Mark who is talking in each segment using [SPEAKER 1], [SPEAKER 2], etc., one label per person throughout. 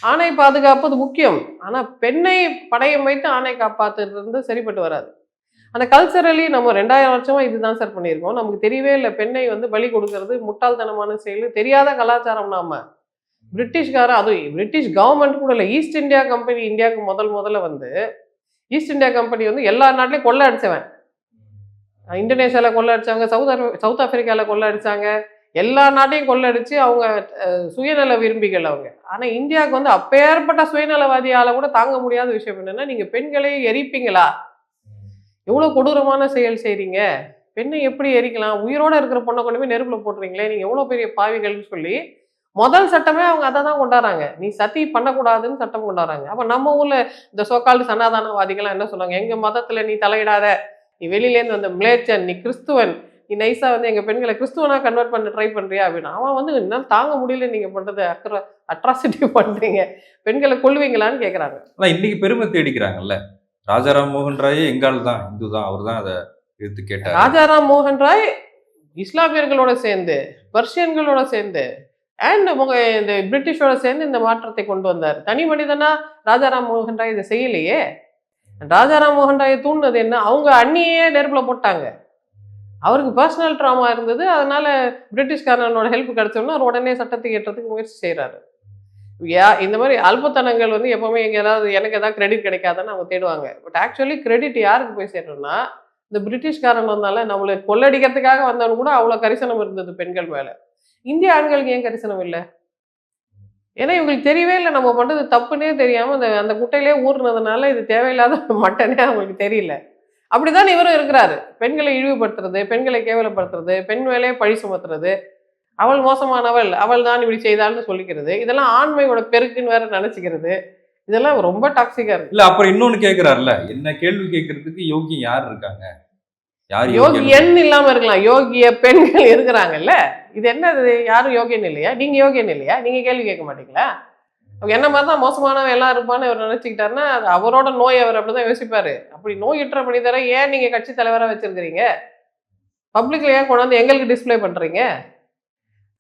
[SPEAKER 1] ஆணை பாதுகாப்பது முக்கியம். ஆனா பெண்ணை படயம் வைத்து ஆணை காப்பாத்துறது சரிப்பட்டு வராது. ஆனா கல்ச்சரலி நம்ம 2000 வருஷமா இதுதான் சார் பண்ணியிருக்கோம். நமக்கு தெரியவே இல்ல. பெண்ணை வந்து பலி கொடுக்கிறது முட்டாள்தனமான செயல். தெரியாத கலாச்சாரம் நாம. பிரிட்டிஷ்காரன் அதுவும் பிரிட்டிஷ் கவர்ன்மெண்ட் கூட இல்ல. ஈஸ்ட் இந்தியா கம்பெனி இந்தியாவுக்கு முதல்ல வந்து ஈஸ்ட் இந்தியா கம்பெனி வந்து எல்லா நாட்டிலயும் கொள்ள அடிச்சவன். இந்தோனேஷியால கொள்ள அடிச்சாங்க, சவுத் ஆப்பிரிக்கால கொள்ள அடிச்சாங்க. எல்லா நாட்டையும் கொள்ளடிச்சு அவங்க சுயநல விரும்பிகள் அவங்க. ஆனா இந்தியாவுக்கு வந்து அப்பேற்பட்ட சுயநலவாதியால கூட தாங்க முடியாத விஷயம் என்னன்னா, நீங்க பெண்களை எரிப்பீங்களா? எவ்வளவு கொடூரமான செயல் செய்றீங்க? பெண்ணை எப்படி எரிக்கலாம்? உயிரோட இருக்கிற பொண்ண கொண்டு போய் நெருப்புல போட்டுறீங்களே! நீங்க எவ்வளவு பெரிய பாவிகள்ன்னு சொல்லி, முதல் சட்டமே அவங்க அத தான் கொண்டாடுறாங்க. நீ சதி பண்ணக்கூடாதுன்னு சட்டம் கொண்டாடுறாங்க. அப்ப நம்ம ஊர்ல இந்த சோ கால்டு சனாதனவாதிகள்லாம் என்ன சொல்றாங்க? எங்க மதத்துல நீ தலையிடாத. நீ வெளியிலேருந்து வந்த மிலேச்சன், நீ கிறிஸ்துவன். நீ நைஸா வந்து எங்க பெண்கள கிறிஸ்துவனா கன்வெர்ட் பண்ண ட்ரை பண்றியா? அப்படின்னு. அவன் வந்து என்னால தாங்க முடியல நீங்க பண்றது அட்ராசிட்டி பண்றீங்க. பெண்கள கொல்லுவீங்களான்னு கேட்கறாங்க.
[SPEAKER 2] ஆனா இன்னைக்கு பெருமை தேடிக்கிறாங்கல்ல. ராஜாராம் மோகன் ராயே எங்க ஆள் தான், இந்து தான். அவர் தான் அத எதிர்த்து கேட்டாரு.
[SPEAKER 1] ராஜாராம் மோகன் ராய் இஸ்லாமியர்களோட சேர்ந்து, பெர்ஷியன்களோட சேர்ந்து அண்ட் இந்த பிரிட்டிஷோட சேர்ந்து இந்த மாற்றத்தை கொண்டு வந்தார். தனி மனிதனா ராஜாராம் மோகன் ராய் இதை செய்யலையே. ராஜாராம் மோகன் ராயை தூண்டினது என்ன? அவங்க அண்ணியே நெருப்புல போட்டாங்க. அவருக்கு பர்சனல் ட்ராமா இருந்தது. அதனால பிரிட்டிஷ்காரனோட ஹெல்ப் கிடைச்சோன்னா அவர் உடனே சட்டத்துக்கு ஏற்றதுக்கு முயற்சி செய்றாரு. இந்த மாதிரி அல்பத்தனங்கள் வந்து எப்பவுமே எங்க எனக்கு ஏதாவது கிரெடிட் கிடைக்காதான்னு அவங்க தேடுவாங்க. பட் ஆக்சுவலி கிரெடிட் யாருக்கு போய் சேரணும்னா, இந்த பிரிட்டிஷ்காரன் வந்தால நம்மள கொள்ளடிக்கிறதுக்காக வந்தவன் கூட அவ்வளோ கரிசனம் இருந்தது பெண்கள் மேல. இந்திய ஆண்களுக்கு ஏன் கரிசனம் இல்ல? ஏன்னா இவங்களுக்கு தெரியவே இல்ல நம்ம பண்றது தப்புன்னே தெரியாம அந்த அந்த குட்டையிலேயே ஊறுனதுனால இது தேவையில்லாத மட்டனே அவங்களுக்கு தெரியல. அப்படிதான் இவரும் இருக்கிறாரு. பெண்களை இழிவுபடுத்துறது, பெண்களை கேவலப்படுத்துறது, பெண் மேலே பழி சுமத்துறது, அவள் மோசமானவள், அவள் தான் இப்படி செய்தாள்னு சொல்லிக்கிறது. இதெல்லாம் ஆண்மையோட பெருக்குன்னு வேற நினைச்சுக்கிறது. இதெல்லாம் ரொம்ப டாக்ஸிக்கா இருக்கு.
[SPEAKER 2] இல்ல அப்புறம் இன்னொன்னு கேட்கிறாருல்ல, என்ன கேள்வி கேட்கறதுக்கு யோக்கியம் யார் இருக்காங்க? யார் யோக்கியன்?
[SPEAKER 1] யோகியன் இல்லாம இருக்கலாம். யோகிய பெண்கள் இருக்கிறாங்கல்ல. இது என்னது? யாரும் யோகியன் இல்லையா? நீங்க யோகியன் இல்லையா? நீங்க கேள்வி கேட்க மாட்டீங்களா? அவங்க என்ன மாதிரி தான் மோசமானவன் எல்லாம் இருப்பான்னு இவர் நினைச்சுக்கிட்டாருன்னா, அது அவரோட நோய். அவர் அப்படிதான் யோசிப்பாரு. அப்படி நோயுற்ற மனிதரை ஏன் நீங்க கட்சி தலைவரா வச்சிருக்கிறீங்க? பப்ளிக்ல ஏன் கொண்டாந்து எங்களுக்கு டிஸ்ப்ளே பண்றீங்க?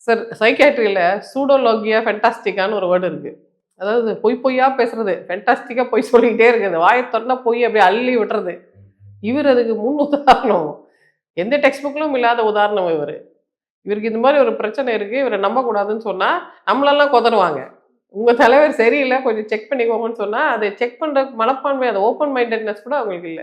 [SPEAKER 1] சார் சைக்கியாட்ரியில சூடோலோகியா ஃபென்டாஸ்டிகான்னு ஒரு வேர்டு இருக்கு. அதாவது பொய் பொய்யா பேசுறது. ஃபென்டாஸ்டிக்கா பொய் சொல்லிக்கிட்டே இருக்குது. வாயை தொறந்தா பொய் அப்படியே அள்ளி விட்டுறது. இவர் அதுக்கு முன் உதாரணம். எந்த டெக்ஸ்ட் புக்லும் இல்லாத உதாரணம் இவரு. இவருக்கு இந்த மாதிரி ஒரு பிரச்சனை இருக்கு. இவரை நம்பக்கூடாதுன்னு சொன்னா, நம்மளெல்லாம் கொதறுவாங்க. உங்க தலைவர் சரியில்ல, கொஞ்சம் செக் பண்ணிக்கோங்கன்னு சொன்னா, அதை செக் பண்ற மனப்பான்மை, அந்த ஓப்பன் மைண்டட்னஸ் கூட அவங்களுக்கு இல்ல.